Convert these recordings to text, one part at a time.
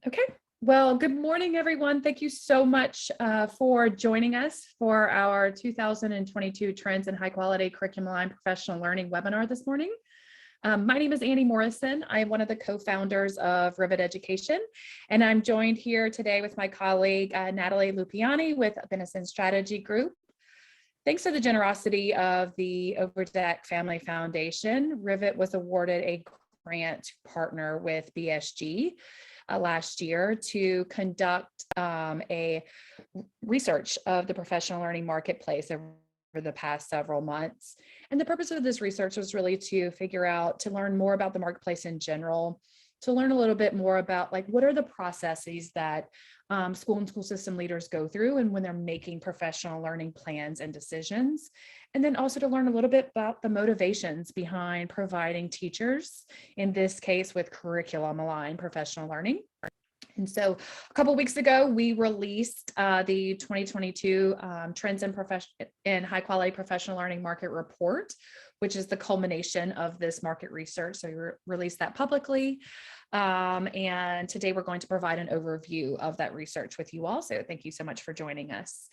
Okay. Well, good morning, everyone. Thank you so much for joining us for our 2022 Trends in High Quality Curriculum and Professional Learning webinar this morning. My name is Annie Morrison. I am one of the co-founders of Rivet Education, and I'm joined here today with my colleague, Natalie Lupiani with Benison Strategy Group. Thanks to the generosity of the Overdeck Family Foundation, Rivet was awarded a grant to partner with BSG last year to conduct a research of the professional learning marketplace over the past several months. And the purpose of this research was really to learn more about the marketplace in general, to learn a little bit more about what are the processes that school and school system leaders go through and when they're making professional learning plans and decisions. And then also to learn a little bit about the motivations behind providing teachers, in this case with curriculum aligned professional learning. And so a couple of weeks ago, we released the 2022 Trends in High Quality Professional Learning Market Report, which is the culmination of this market research. So we released that publicly. And today we're going to provide an overview of that research with you all. So thank you so much for joining us.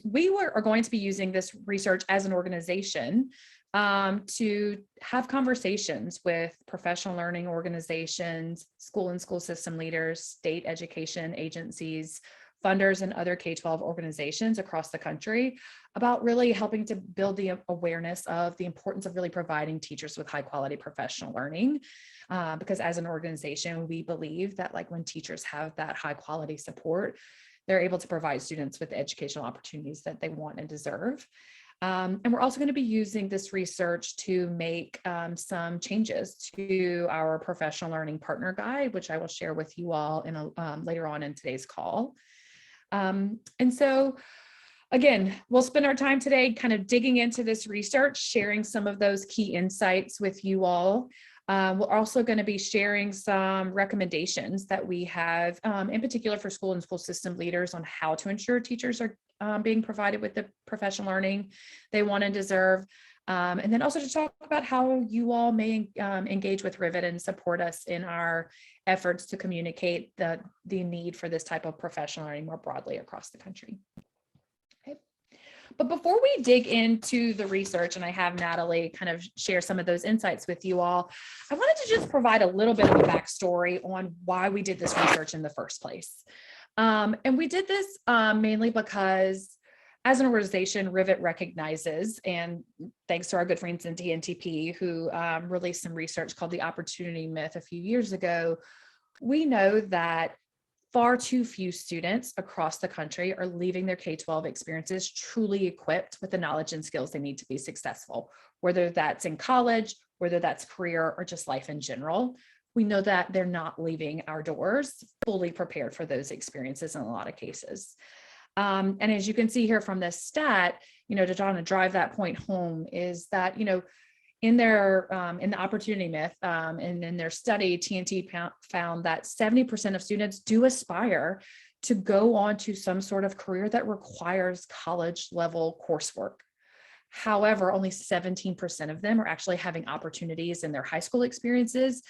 We are going to be using this research as an organization to have conversations with professional learning organizations, school and school system leaders, state education agencies, funders, and other K-12 organizations across the country about really helping to build the awareness of the importance of really providing teachers with high quality professional learning. Because as an organization, we believe that when teachers have that high quality support, they're able to provide students with the educational opportunities that they want and deserve. And we're also going to be using this research to make some changes to our professional learning partner guide, which I will share with you all later on in today's call. And so, again, we'll spend our time today kind of digging into this research, sharing some of those key insights with you all. We're also going to be sharing some recommendations that we have, in particular for school and school system leaders, on how to ensure teachers are being provided with the professional learning they want and deserve. And then also to talk about how you all may engage with Rivet and support us in our efforts to communicate the need for this type of professional learning more broadly across the country. But before we dig into the research, and I have Natalie kind of share some of those insights with you all, I wanted to just provide a little bit of a backstory on why we did this research in the first place. And we did this mainly because as an organization, Rivet recognizes, and thanks to our good friends in DNTP who released some research called the Opportunity Myth a few years ago, we know that far too few students across the country are leaving their K-12 experiences truly equipped with the knowledge and skills they need to be successful, whether that's in college, whether that's career, or just life in general. We know that they're not leaving our doors fully prepared for those experiences in a lot of cases. And as you can see here from this stat, to try to drive that point home is that, in the Opportunity Myth, and in their study, TNT found that 70% of students do aspire to go on to some sort of career that requires college level coursework. However, only 17% of them are actually having opportunities in their high school experiences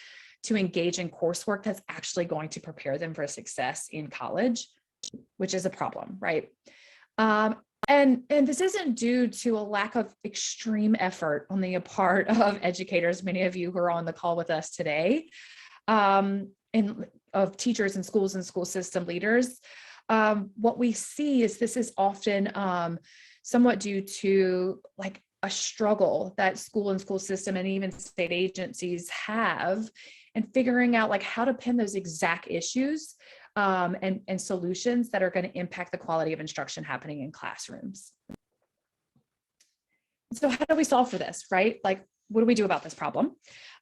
to engage in coursework that's actually going to prepare them for success in college, which is a problem, right? And this isn't due to a lack of extreme effort on the part of educators, many of you who are on the call with us today, and of teachers and schools and school system leaders. What we see is this is often somewhat due to a struggle that school and school system and even state agencies have in figuring out how to pin those exact issues and solutions that are going to impact the quality of instruction happening in classrooms. So how do we solve for this, right? What do we do about this problem?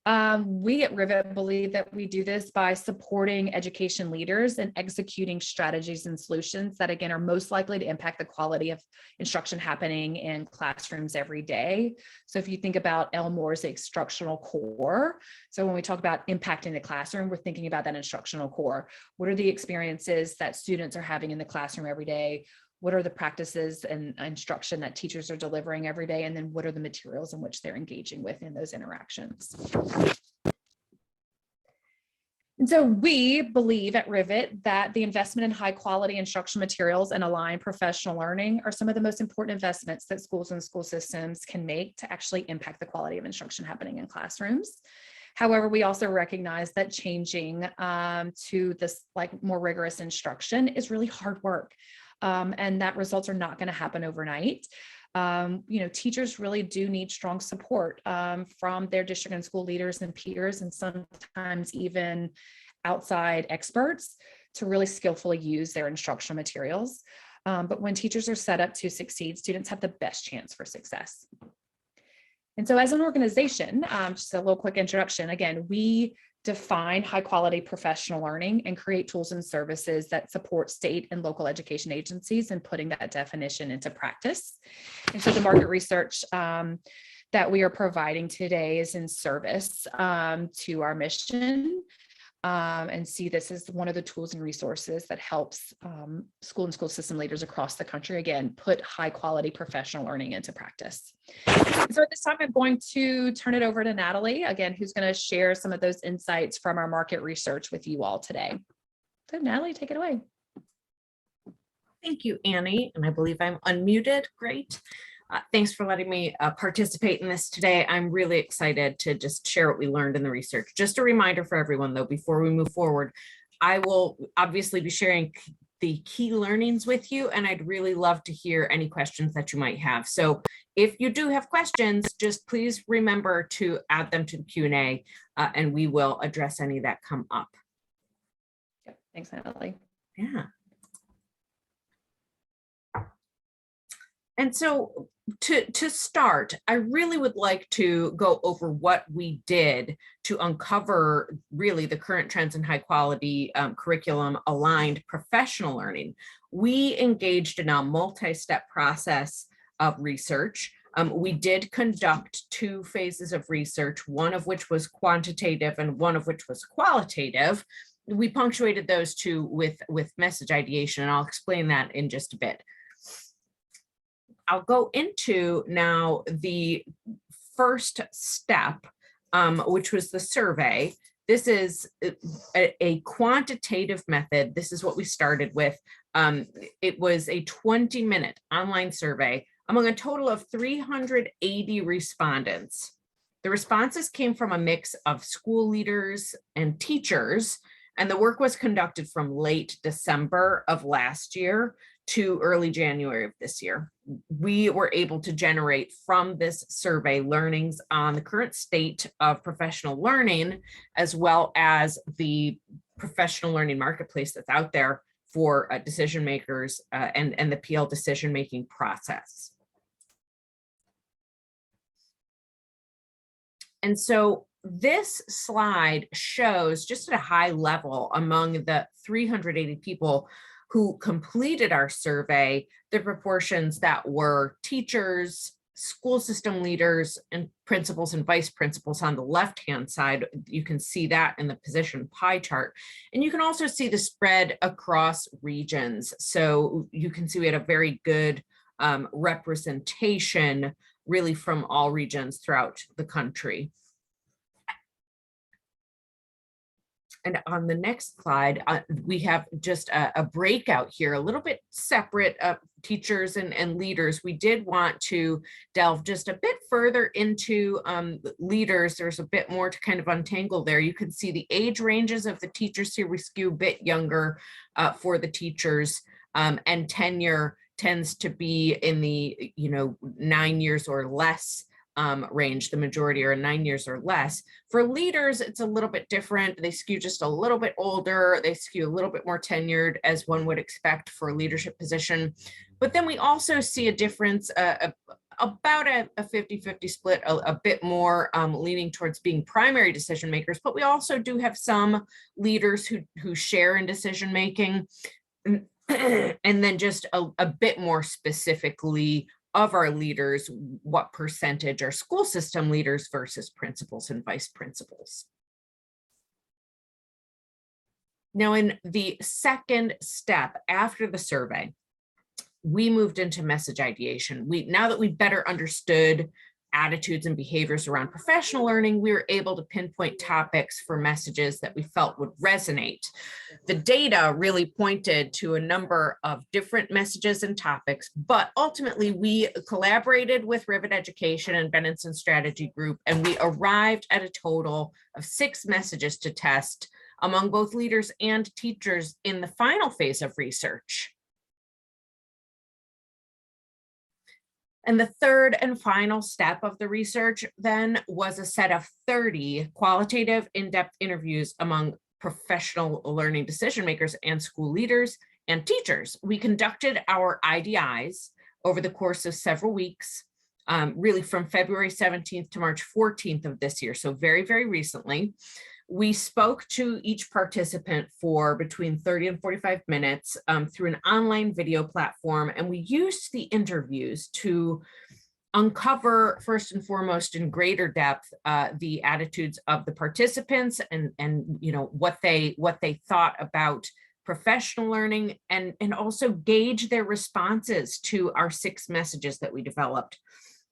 We at Rivet believe that we do this by supporting education leaders and executing strategies and solutions that, again, are most likely to impact the quality of instruction happening in classrooms every day. So if you think about Elmore's instructional core, so when we talk about impacting the classroom, we're thinking about that instructional core. What are the experiences that students are having in the classroom every day? What are the practices and instruction that teachers are delivering every day? And then what are the materials in which they're engaging with in those interactions? And so we believe at Rivet that the investment in high quality instructional materials and aligned professional learning are some of the most important investments that schools and school systems can make to actually impact the quality of instruction happening in classrooms. However, we also recognize that changing to this more rigorous instruction is really hard work, and that results are not going to happen overnight. Teachers really do need strong support from their district and school leaders and peers, and sometimes even outside experts to really skillfully use their instructional materials. But when teachers are set up to succeed, students have the best chance for success. And so as an organization, just a little quick introduction, again, we define high quality professional learning and create tools and services that support state and local education agencies in putting that definition into practice. And so the market research that we are providing today is in service to our mission. And see this as one of the tools and resources that helps school and school system leaders across the country, again, put high quality professional learning into practice. So at this time, I'm going to turn it over to Natalie, again, who's going to share some of those insights from our market research with you all today. So Natalie, take it away. Thank you, Annie, and I believe I'm unmuted. Great. Thanks for letting me participate in this today. I'm really excited to just share what we learned in the research. Just a reminder for everyone, though, before we move forward, I will obviously be sharing the key learnings with you, and I'd really love to hear any questions that you might have. So if you do have questions, just please remember to add them to the Q&A, and we will address any that come up. Yep. Thanks, Natalie. Yeah. And so to start, I really would like to go over what we did to uncover really the current trends in high quality curriculum aligned professional learning. We engaged in a multi-step process of research. We did conduct 2 phases of research, one of which was quantitative and one of which was qualitative. We punctuated those 2 with message ideation, and I'll explain that in just a bit. I'll go into now the first step, which was the survey. This is a quantitative method. This is what we started with. It was a 20-minute online survey among a total of 380 respondents. The responses came from a mix of school leaders and teachers, and the work was conducted from late December of last year to early January of this year. We were able to generate from this survey learnings on the current state of professional learning, as well as the professional learning marketplace that's out there for decision makers and the PL decision-making process. And so this slide shows, just at a high level, among the 380 people who completed our survey, the proportions that were teachers, school system leaders, and principals and vice principals on the left-hand side. You can see that in the position pie chart. And you can also see the spread across regions. So you can see we had a very good representation really from all regions throughout the country. And on the next slide, we have just a breakout here, a little bit separate of teachers and leaders. We did want to delve just a bit further into leaders. There's a bit more to kind of untangle there. You can see the age ranges of the teachers here. We skew a bit younger for the teachers, and tenure tends to be in the 9 years or less range. The majority are 9 years or less. For leaders, it's a little bit different. They skew just a little bit older. They skew a little bit more tenured, as one would expect for a leadership position. But then we also see a difference, about a 50-50 split, a bit more leaning towards being primary decision makers. But we also do have some leaders who share in decision making. And then just a bit more specifically, of our leaders, what percentage are school system leaders versus principals and vice principals. Now, in the second step after the survey, we moved into message ideation. Now that we better understood attitudes and behaviors around professional learning, we were able to pinpoint topics for messages that we felt would resonate. The data really pointed to a number of different messages and topics, but ultimately we collaborated with Rivet Education and Benenson Strategy Group, and we arrived at a total of 6 messages to test among both leaders and teachers in the final phase of research. And the third and final step of the research then was a set of 30 qualitative in-depth interviews among professional learning decision makers and school leaders and teachers. We conducted our IDIs over the course of several weeks, really from February 17th to March 14th of this year, so very, very recently. We spoke to each participant for between 30 and 45 minutes through an online video platform, and we used the interviews to uncover, first and foremost, in greater depth, the attitudes of the participants and what they thought about professional learning, and also gauge their responses to our 6 messages that we developed.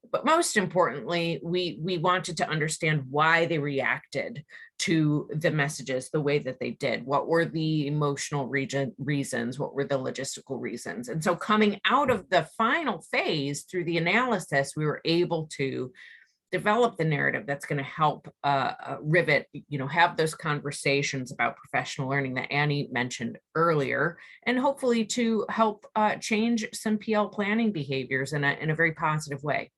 But most importantly, we wanted to understand why they reacted to the messages the way that they did. What were the emotional reasons? What were the logistical reasons? And so coming out of the final phase through the analysis, we were able to develop the narrative that's going to help Rivet, have those conversations about professional learning that Annie mentioned earlier, and hopefully to help change some PL planning behaviors in a very positive way.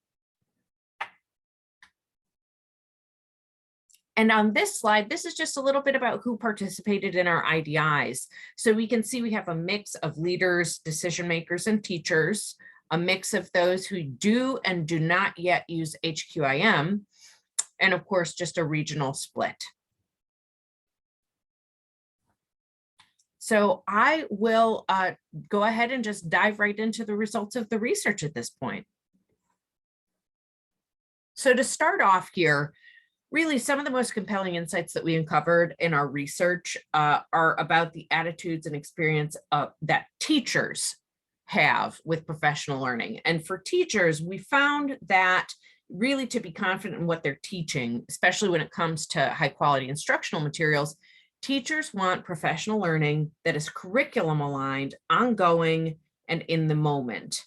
And on this slide, this is just a little bit about who participated in our IDIs. So we can see we have a mix of leaders, decision makers, and teachers, a mix of those who do and do not yet use HQIM, and of course, just a regional split. So I will go ahead and just dive right into the results of the research at this point. So to start off here, really, some of the most compelling insights that we uncovered in our research are about the attitudes and experience that teachers have with professional learning. And for teachers, we found that really to be confident in what they're teaching, especially when it comes to high quality instructional materials, teachers want professional learning that is curriculum aligned, ongoing, and in the moment.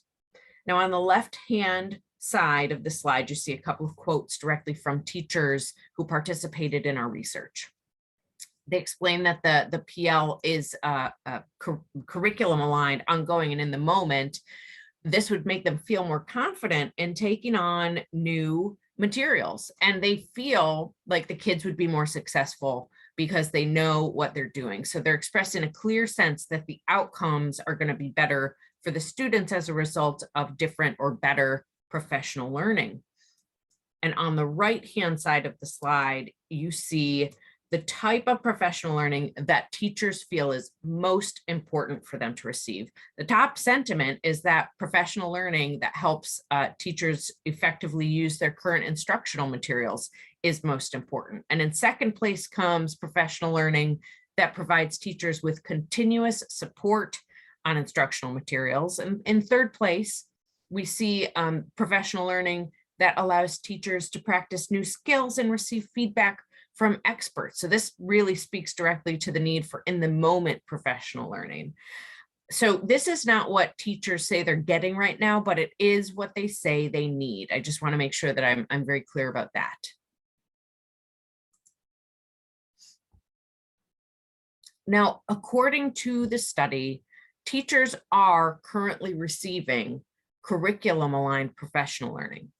Now, on the left-hand side of the slide, you see a couple of quotes directly from teachers who participated in our research. They explain that the PL is curriculum aligned, ongoing, and in the moment. This would make them feel more confident in taking on new materials, and they feel like the kids would be more successful because they know what they're doing. So they're expressing a clear sense that the outcomes are going to be better for the students as a result of different or better professional learning. And on the right-hand side of the slide, you see the type of professional learning that teachers feel is most important for them to receive. The top sentiment is that professional learning that helps teachers effectively use their current instructional materials is most important. And in second place comes professional learning that provides teachers with continuous support on instructional materials. And in third place, we see professional learning that allows teachers to practice new skills and receive feedback from experts. So this really speaks directly to the need for in the moment professional learning. So this is not what teachers say they're getting right now, but it is what they say they need. I just want to make sure that I'm very clear about that. Now, according to the study, teachers are currently receiving curriculum aligned professional learning.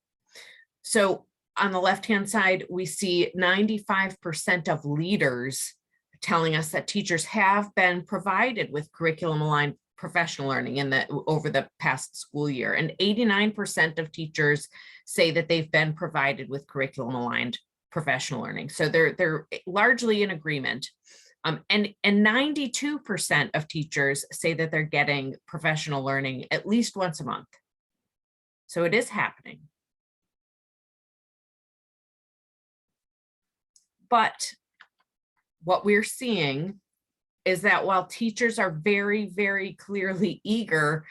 So on the left-hand side, we see 95% of leaders telling us that teachers have been provided with curriculum aligned professional learning over the past school year. And 89% of teachers say that they've been provided with curriculum aligned professional learning. So they're largely in agreement. And 92% of teachers say that they're getting professional learning at least once a month. So it is happening. But what we're seeing is that while teachers are very, very clearly eager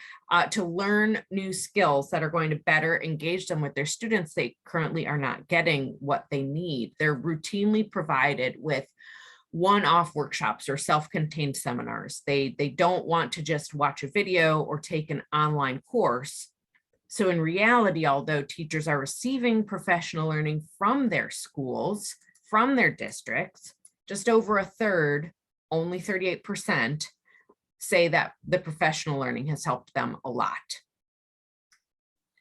to learn new skills that are going to better engage them with their students, they currently are not getting what they need. They're routinely provided with one-off workshops or self-contained seminars. They don't want to just watch a video or take an online course. So in reality, although teachers are receiving professional learning from their schools, from their districts, just over a third, only 38%, say that the professional learning has helped them a lot.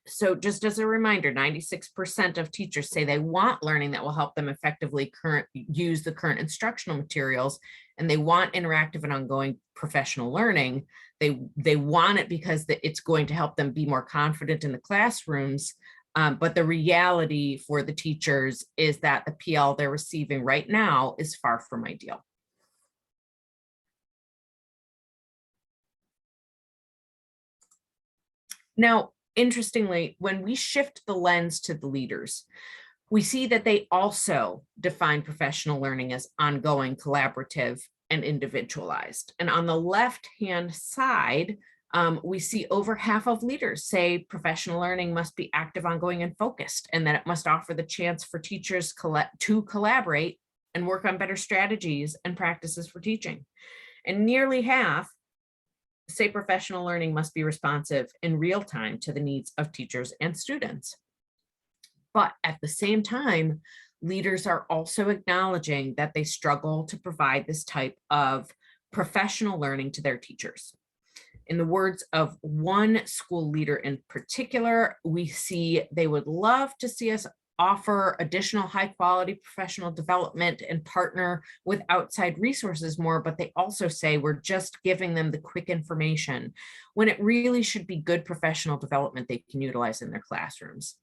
So just as a reminder, 96% of teachers say they want learning that will help them effectively use the current instructional materials, and they want interactive and ongoing professional learning. They want it because it's going to help them be more confident in the classrooms. But the reality for the teachers is that the PL they're receiving right now is far from ideal. Now, interestingly, when we shift the lens to the leaders, we see that they also define professional learning as ongoing, collaborative, and individualized. And on the left-hand side, we see over half of leaders say professional learning must be active, ongoing, and focused, and that it must offer the chance for teachers to collaborate and work on better strategies and practices for teaching. And nearly half say professional learning must be responsive in real time to the needs of teachers and students. But at the same time, leaders are also acknowledging that they struggle to provide this type of professional learning to their teachers. In the words of one school leader in particular, we see they would love to see us offer additional high quality professional development and partner with outside resources more, but they also say we're just giving them the quick information when it really should be good professional development they can utilize in their classrooms.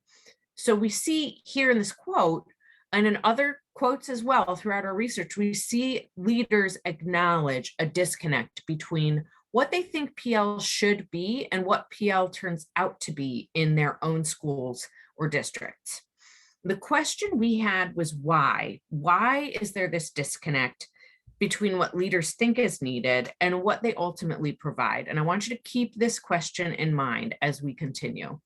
So we see here in this quote, and in other quotes as well throughout our research, we see leaders acknowledge a disconnect between what they think PL should be and what PL turns out to be in their own schools or districts. The question we had was why? Why is there this disconnect between what leaders think is needed and what they ultimately provide? And I want you to keep this question in mind as we continue.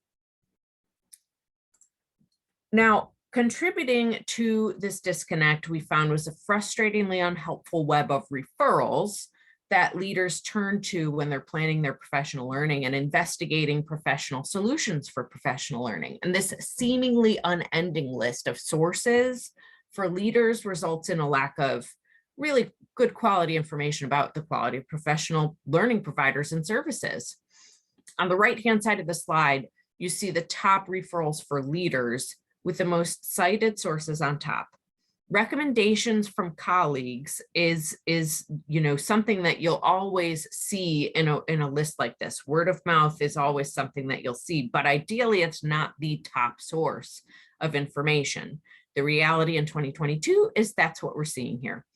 Now, contributing to this disconnect, we found was a frustratingly unhelpful web of referrals that leaders turn to when they're planning their professional learning and investigating professional solutions for professional learning. And this seemingly unending list of sources for leaders results in a lack of really good quality information about the quality of professional learning providers and services. On the right-hand side of the slide, you see the top referrals for leaders with the most cited sources on top. Recommendations from colleagues is something that you'll always see in a list like this. Word of mouth is always something that you'll see, but ideally it's not the top source of information. The reality in 2022 is that's what we're seeing here.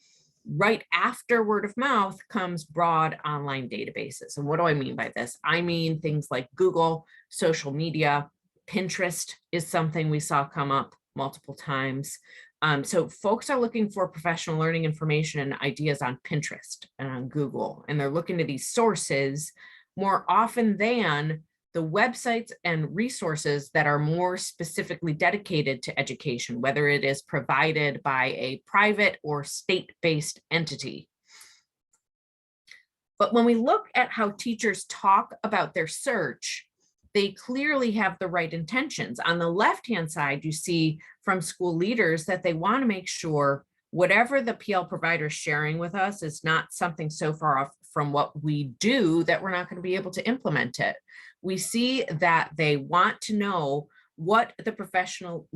Right after word of mouth comes broad online databases. And what do I mean by this? I mean things like Google, social media, Pinterest is something we saw come up multiple times. So folks are looking for professional learning information and ideas on Pinterest and on Google, and they're looking to these sources more often than the websites and resources that are more specifically dedicated to education, whether it is provided by a private or state-based entity. But when we look at how teachers talk about their search, they clearly have the right intentions. On the left-hand side, you see from school leaders that they want to make sure whatever the PL provider is sharing with us is not something so far off from what we do that we're not going to be able to implement it. We see that they want to know what the professional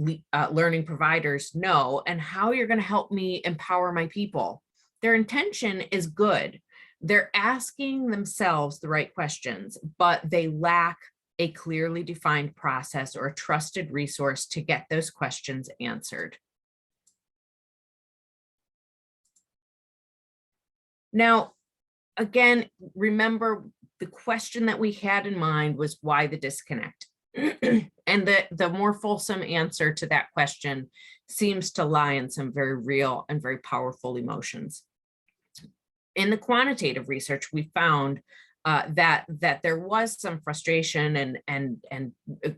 learning providers know and how you're going to help me empower my people. Their intention is good. They're asking themselves the right questions, but they lack a clearly defined process or a trusted resource to get those questions answered. Now, again, remember the question that we had in mind was why the disconnect? And the more fulsome answer to that question seems to lie in some very real and very powerful emotions. In the quantitative research, we found that there was some frustration and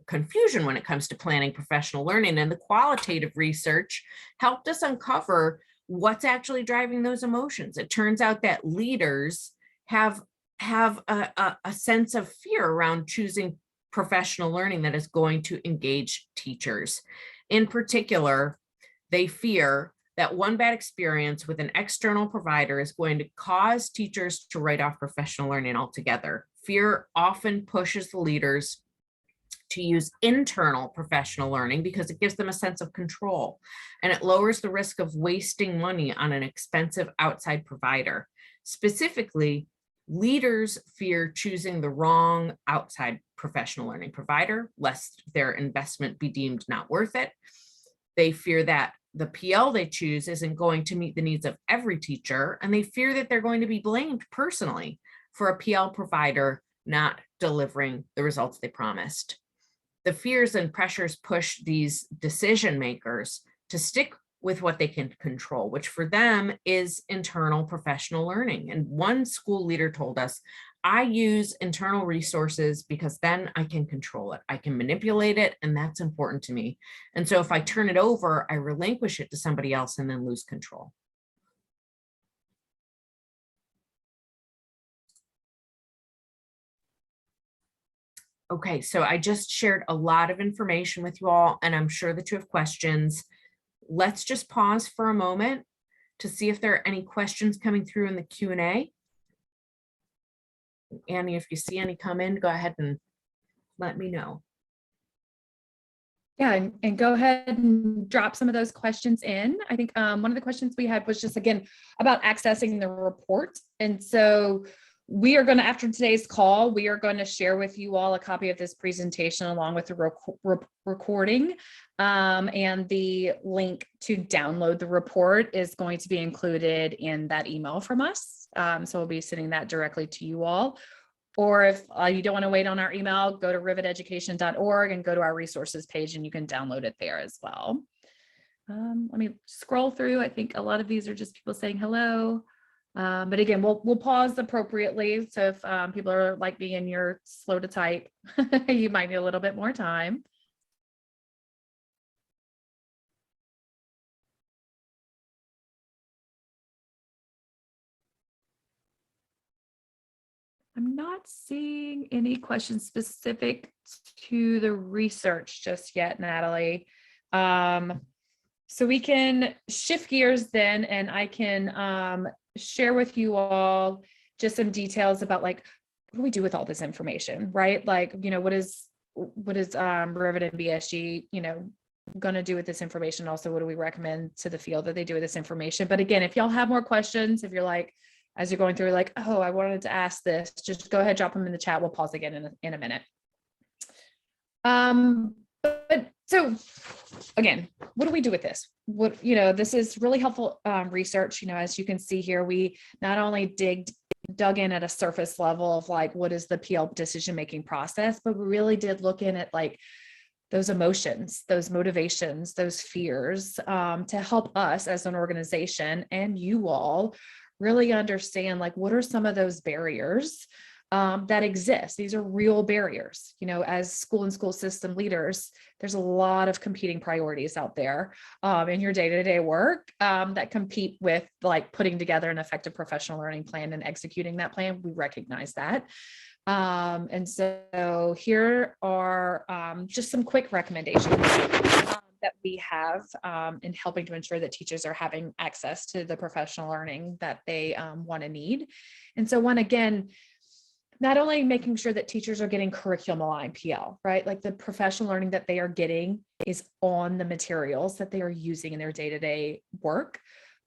confusion when it comes to planning professional learning, and the qualitative research helped us uncover what's actually driving those emotions. It turns out that leaders have a sense of fear around choosing professional learning that is going to engage teachers. In particular, they fear that one bad experience with an external provider is going to cause teachers to write off professional learning altogether. Fear often pushes the leaders to use internal professional learning because it gives them a sense of control, and it lowers the risk of wasting money on an expensive outside provider. Specifically, leaders fear choosing the wrong outside professional learning provider, lest their investment be deemed not worth it. They fear that the PL they choose isn't going to meet the needs of every teacher, and they fear that they're going to be blamed personally for a PL provider not delivering the results they promised. The fears and pressures push these decision makers to stick with what they can control, which for them is internal professional learning. And one school leader told us, I use internal resources because then I can control it. I can manipulate it, and that's important to me. And so if I turn it over, I relinquish it to somebody else and then lose control. Okay, so I just shared a lot of information with you all, and I'm sure that you have questions. Let's just pause for a moment to see if there are any questions coming through in the Q&A. Annie, if you see any come in, go ahead and let me know. Yeah, and go ahead and drop some of those questions in. I think one of the questions we had was just, again, about accessing the report. And so we are going to, after today's call, we are going to share with you all a copy of this presentation along with the recording. And the link to download the report is going to be included in that email from us. So we'll be sending that directly to you all. Or if you don't want to wait on our email, go to riveteducation.org and go to our resources page and you can download it there as well. Let me scroll through. I think a lot of these are just people saying hello. But again, we'll pause appropriately. So if people are like me and you're slow to type, you might need a little bit more time. I'm not seeing any questions specific to the research just yet, Natalie. So we can shift gears then, and I can share with you all just some details about like, what do we do with all this information, right? Like, you know, what is Rivet and BSG, you know, going to do with this information? Also, what do we recommend to the field that they do with this information? But again, if y'all have more questions, if you're like, as you're going through, like, oh, I wanted to ask this, just go ahead, drop them in the chat. We'll pause again in a minute. But so again, what do we do with this? What, you know, this is really helpful research. You know, as you can see here, we not only dug in at a surface level of like, what is the PL decision-making process, but we really did look in at like those emotions, those motivations, those fears to help us as an organization and you all really understand like what are some of those barriers that exist. These are real barriers. You know, as school and school system leaders, there's a lot of competing priorities out there in your day-to-day work that compete with like putting together an effective professional learning plan and executing that plan. We recognize that. And so here are just some quick recommendations that we have in helping to ensure that teachers are having access to the professional learning that they want to need. And so one, again, not only making sure that teachers are getting curriculum aligned PL, right? Like the professional learning that they are getting is on the materials that they are using in their day-to-day work,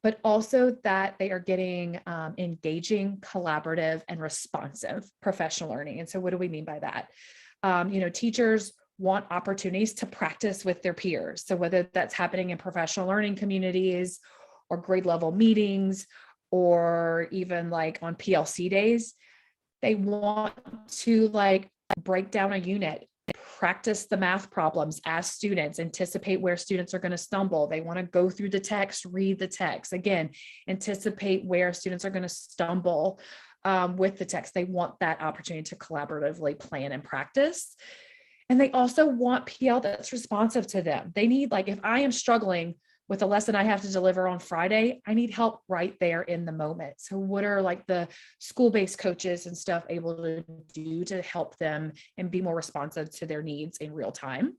but also that they are getting engaging, collaborative, and responsive professional learning. And so what do we mean by that? You know, teachers want opportunities to practice with their peers. So whether that's happening in professional learning communities or grade level meetings, or even like on PLC days, they want to like break down a unit, practice the math problems as students, anticipate where students are going to stumble. They want to go through the text, read the text. Again, anticipate where students are going to stumble with the text. They want that opportunity to collaboratively plan and practice. And they also want PL that's responsive to them. They need, like, if I am struggling with a lesson I have to deliver on Friday, I need help right there in the moment. So what are like the school-based coaches and stuff able to do to help them and be more responsive to their needs in real time?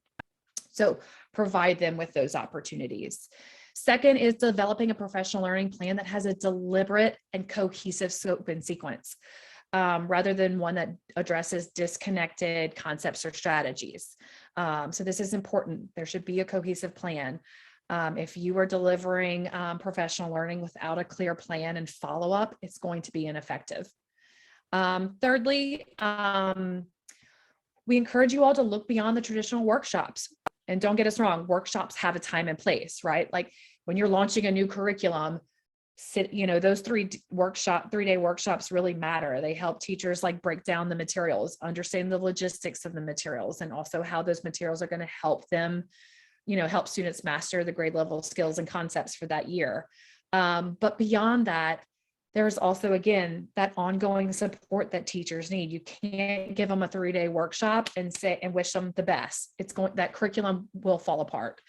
So provide them with those opportunities. Second is developing a professional learning plan that has a deliberate and cohesive scope and sequence, rather than one that addresses disconnected concepts or strategies. So this is important. There should be a cohesive plan. If you are delivering professional learning without a clear plan and follow-up, it's going to be ineffective. Thirdly, we encourage you all to look beyond the traditional workshops. And don't get us wrong, workshops have a time and place, right? Like when you're launching a new curriculum, those 3-day workshops really matter. They help teachers like break down the materials, understand the logistics of the materials, and also how those materials are going to help them, help students master the grade level skills and concepts for that year. But beyond that, there's also, again, that ongoing support that teachers need. You can't give them a 3-day workshop and wish them the best. That curriculum will fall apart.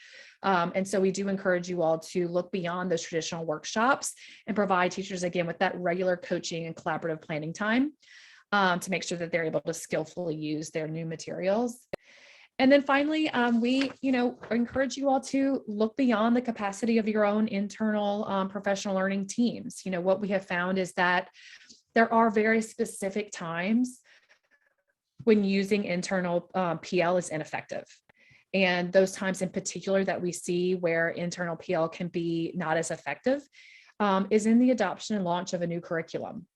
And so we do encourage you all to look beyond those traditional workshops and provide teachers, again, with that regular coaching and collaborative planning time to make sure that they're able to skillfully use their new materials. And then finally, we, encourage you all to look beyond the capacity of your own internal professional learning teams. What we have found is that there are very specific times when using internal PL is ineffective. And those times in particular that we see where internal PL can be not as effective is in the adoption and launch of a new curriculum.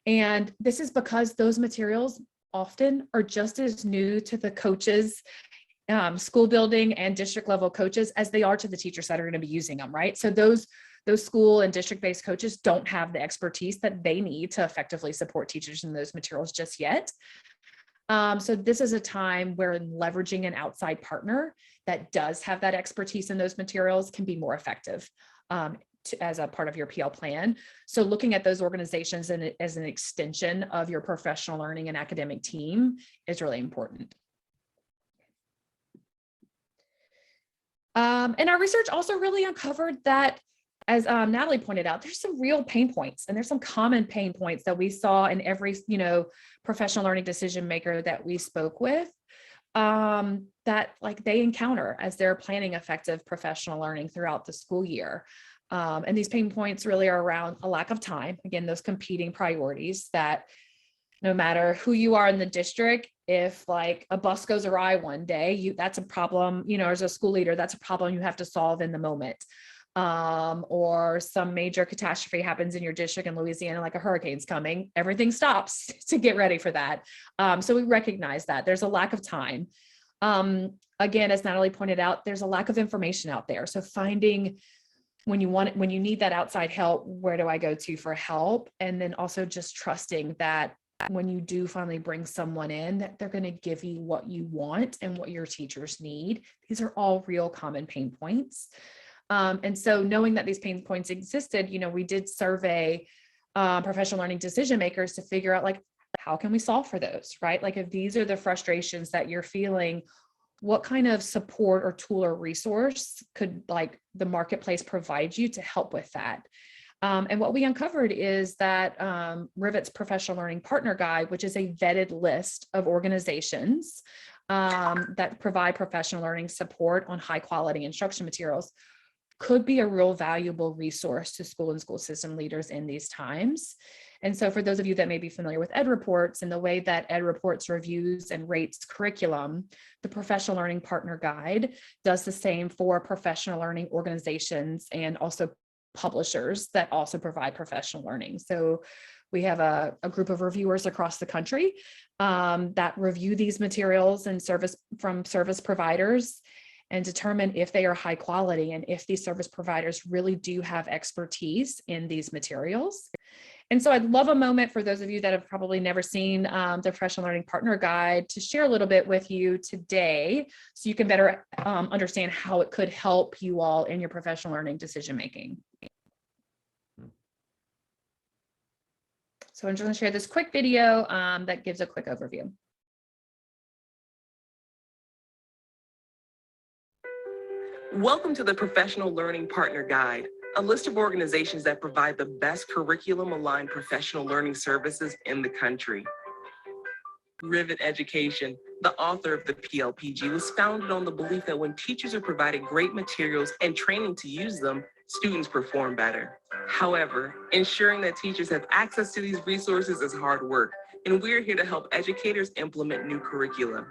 And this is because those materials often are just as new to the coaches, school building and district level coaches as they are to the teachers that are going to be using them, right? So those school and district-based coaches don't have the expertise that they need to effectively support teachers in those materials just yet. So this is a time where leveraging an outside partner that does have that expertise in those materials can be more effective as a part of your PL plan. So looking at those organizations as an extension of your professional learning and academic team is really important. And our research also really uncovered that, as Natalie pointed out, there's some real pain points, and there's some common pain points that we saw in every, professional learning decision maker that we spoke with, that like they encounter as they're planning effective professional learning throughout the school year. And these pain points really are around a lack of time. Again, those competing priorities that no matter who you are in the district, if like a bus goes awry one day, that's a problem, as a school leader, that's a problem you have to solve in the moment. Or some major catastrophe happens in your district in Louisiana, like a hurricane's coming, everything stops to get ready for that. So we recognize that there's a lack of time. Again, as Natalie pointed out, there's a lack of information out there. So finding when you need that outside help, where do I go to for help? And then also just trusting that when you do finally bring someone in, that they're going to give you what you want and what your teachers need. These are all real common pain points. And so knowing that these pain points existed, we did survey professional learning decision makers to figure out, like, how can we solve for those, right? Like, if these are the frustrations that you're feeling, what kind of support or tool or resource could like the marketplace provide you to help with that? And what we uncovered is that Rivet's Professional Learning Partner Guide, which is a vetted list of organizations that provide professional learning support on high quality instruction materials, could be a real valuable resource to school and school system leaders in these times. And so for those of you that may be familiar with Ed Reports and the way that Ed Reports reviews and rates curriculum, the Professional Learning Partner Guide does the same for professional learning organizations and also publishers that also provide professional learning. So we have a group of reviewers across the country that review these materials and service providers and determine if they are high quality and if these service providers really do have expertise in these materials. And so I'd love a moment for those of you that have probably never seen the Professional Learning Partner Guide to share a little bit with you today so you can better understand how it could help you all in your professional learning decision-making. So I'm just going to share this quick video that gives a quick overview. Welcome to the Professional Learning Partner Guide, a list of organizations that provide the best curriculum-aligned professional learning services in the country. Rivet Education, the author of the PLPG, was founded on the belief that when teachers are provided great materials and training to use them, students perform better. However, ensuring that teachers have access to these resources is hard work, and we're here to help educators implement new curriculum.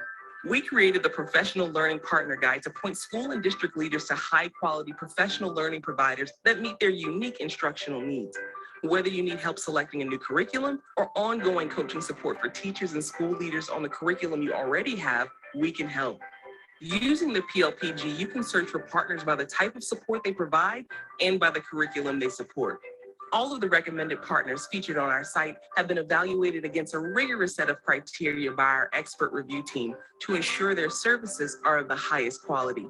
We created the Professional Learning Partner Guide to point school and district leaders to high-quality professional learning providers that meet their unique instructional needs. Whether you need help selecting a new curriculum or ongoing coaching support for teachers and school leaders on the curriculum you already have, we can help. Using the PLPG, you can search for partners by the type of support they provide and by the curriculum they support. All of the recommended partners featured on our site have been evaluated against a rigorous set of criteria by our expert review team to ensure their services are of the highest quality.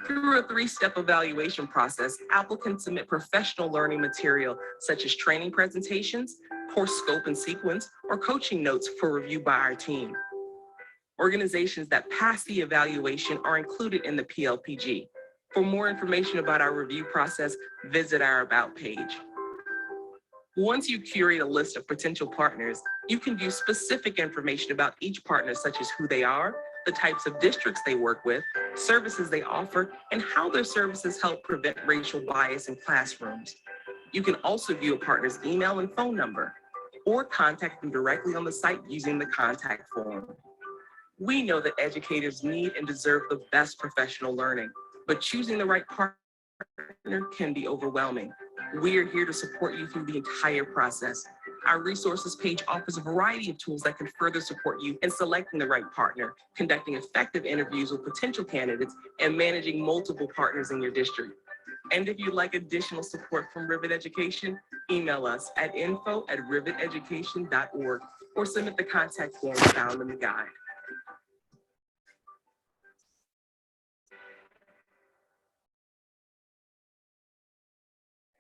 Through a 3-step evaluation process, applicants submit professional learning material such as training presentations, course scope and sequence, or coaching notes for review by our team. Organizations that pass the evaluation are included in the PLPG. For more information about our review process, visit our About page. Once you curate a list of potential partners, you can view specific information about each partner, such as who they are, the types of districts they work with, services they offer, and how their services help prevent racial bias in classrooms. You can also view a partner's email and phone number, or contact them directly on the site using the contact form. We know that educators need and deserve the best professional learning, but choosing the right partner can be overwhelming. We are here to support you through the entire process. Our resources page offers a variety of tools that can further support you in selecting the right partner, conducting effective interviews with potential candidates, and managing multiple partners in your district. And if you'd like additional support from Rivet Education, email us at info@riveteducation.org or submit the contact form found in the guide.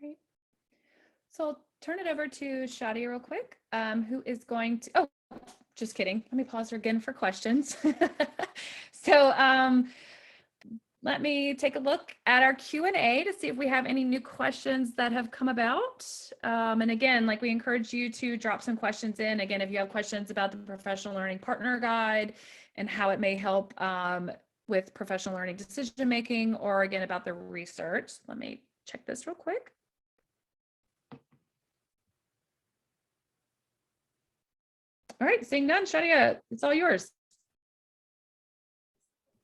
Great. So I'll turn it over to Shadia real quick, who is going to, oh, just kidding. Let me pause her again for questions. So let me take a look at our Q&A to see if we have any new questions that have come about. And again, like we encourage you to drop some questions in. Again, if you have questions about the Professional Learning Partner Guide and how it may help with professional learning decision-making, or again, about the research. Let me check this real quick. All right, seeing none, Shadia, it's all yours.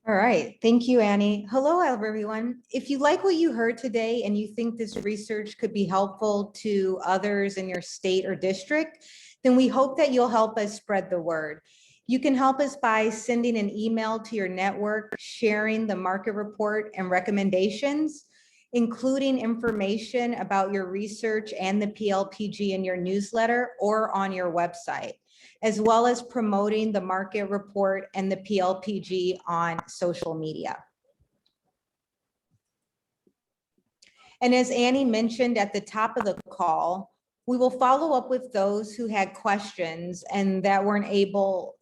All right, thank you, Annie. Hello, everyone. If you like what you heard today and you think this research could be helpful to others in your state or district, then we hope that you'll help us spread the word. You can help us by sending an email to your network, sharing the market report and recommendations, including information about your research and the PLPG in your newsletter or on your website, as well as promoting the market report and the PLPG on social media. And as Annie mentioned at the top of the call, we will follow up with those who had questions and that weren't able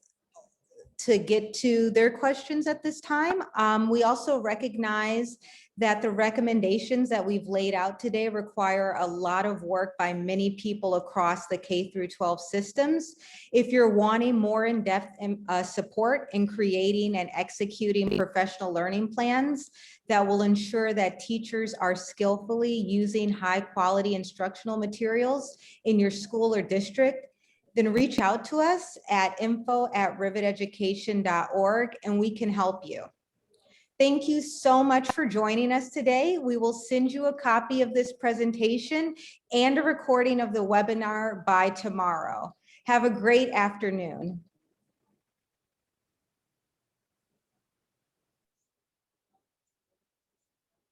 to get to their questions at this time. We also recognize that the recommendations that we've laid out today require a lot of work by many people across the K through 12 systems. If you're wanting more in-depth support in creating and executing professional learning plans that will ensure that teachers are skillfully using high quality instructional materials in your school or district, then reach out to us at info@riveteducation.org and we can help you. Thank you so much for joining us today. We will send you a copy of this presentation and a recording of the webinar by tomorrow. Have a great afternoon.